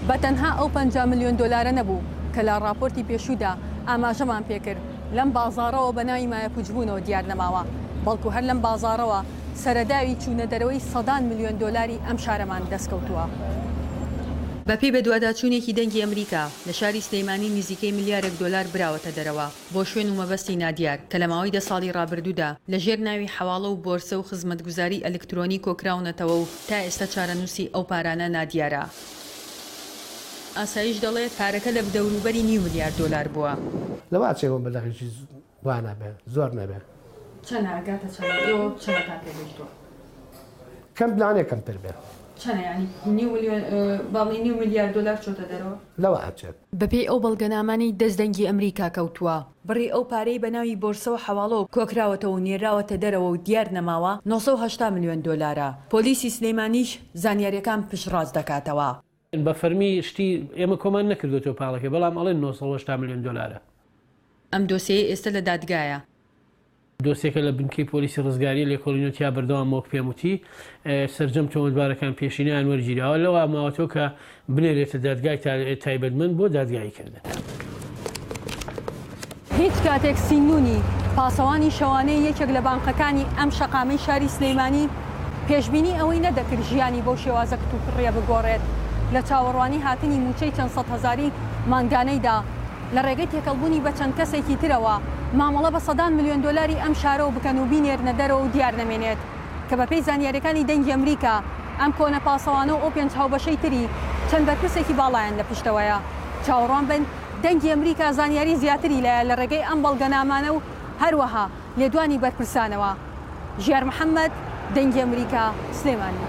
بە تەنها ئەو 50 ملیۆن دۆلارە نەبوو کە لە راپۆرتی پێشوودا ئاماژەمان پێکرد لەم بازاڕەوە بە ناوی مایەپوچبوونەوە دیار نەماوە، بەڵکو هەر لەم بازاڕەوە سەرەداوی چوونە دەرەوەی 100 ملیۆن دۆلاری ئەم شارەمان دەستکەوتووە. بەپێی بەدواداچوونێکی دەنگی ئەمریکا لە شاری سلەیمانی نزیکەی ملیارێک دۆلار براوەتە دەرەوە بۆ شوێن و مەبەستی نادیار کە لە ماوەی 10 ساڵی ڕابردوودا لە ژێر ناوی حەواڵە و بۆرسە و خزمەتگوزاری ئەلکترۆنی کۆکراونەتەوە و تا ئێستا چارەنووسی ئەو پارانە نادیارە. ئاسایش دەڵێت پارەکە لە دەوروبەری 9 ملیار دۆلار بووە. لەوا چێوە بەلەخیشی وا نەبێ زۆر نەبێ. چەند ئاگاتە چەند تا پێگەیشتووە؟ کەم پلانێکم پێ بێ. چەند ینی 9 ملیار دۆلار چۆتە دەرەوە؟ لەوە ئاچێت. بەپێی ئەو بەڵگەنامانەی دەستدەنگی ئەمریکا کەوتووە بڕی ئەو پارەی بە ناوی بۆرسەوە حەواڵەوە کۆکراوەتەوە و نێراوەتە دەرەوە و دیار نەماوە 980 ملیۆن دۆلارە. پۆلیسی سلەیمانیش زانیاریەکان پشتڕاست دەکاتەوە. بە فەرمی شتی ئێمە کۆمان نەکردوێتەوە پاڵەکە بەڵام ئەڵێن 980 ملیۆن دۆلارە. ئەم دۆسیەیە ئێستا لە دادگایە. دۆسێکە لە بنکەی پۆلیسی ڕزگاری لێکۆڵینەوەتیا بەردەوامەوە پێموتی سەرجەم تۆمەتبارەکان پێشینیان وەرگیراوە لەوە ماوەتەوە کە بنێرێتە دادگای تایبەتمەند بۆ دادگایی کردن. هیچ کاتێک سینونی پاسەوانی شەوانەی یەکێک لە بانقەکانی ئەم شەقامەی شاری سلەیمانی پێشبینی ئەوەی نەدەکرد ژیانی بۆ شێوازە کتوپڕێ بگۆڕێت لە چاوەڕوانی هاتنی موچەی چەند سەد هەزاری مانگانەیدا لە ڕێگەی تێکەڵبوونی بە چەند کەسێکی ترەوە مامەڵە بە 100 ملیۆن دۆلاری ئەم شارە و بکەن و بینێرنە دەرەوە و دیار نەمێنێت کە بەپێی زانیاریەکانی دەنگی ئەمریکا ئەم کۆنە پاسەوانە و ئەو 5 هاوبەشەی تری چەند بەرپرسێکی باڵایەن لە پشتەوەیە. چاوەڕوان بن دەنگی ئەمریکا زانیاری زیاتری لایە لە ڕێگەی ئەم بەڵگەنامانە و هەروەها لێدوانی بەرپرسانەوە. ژیار محەممەد، دەنگی ئەمریکا، سلێمانی.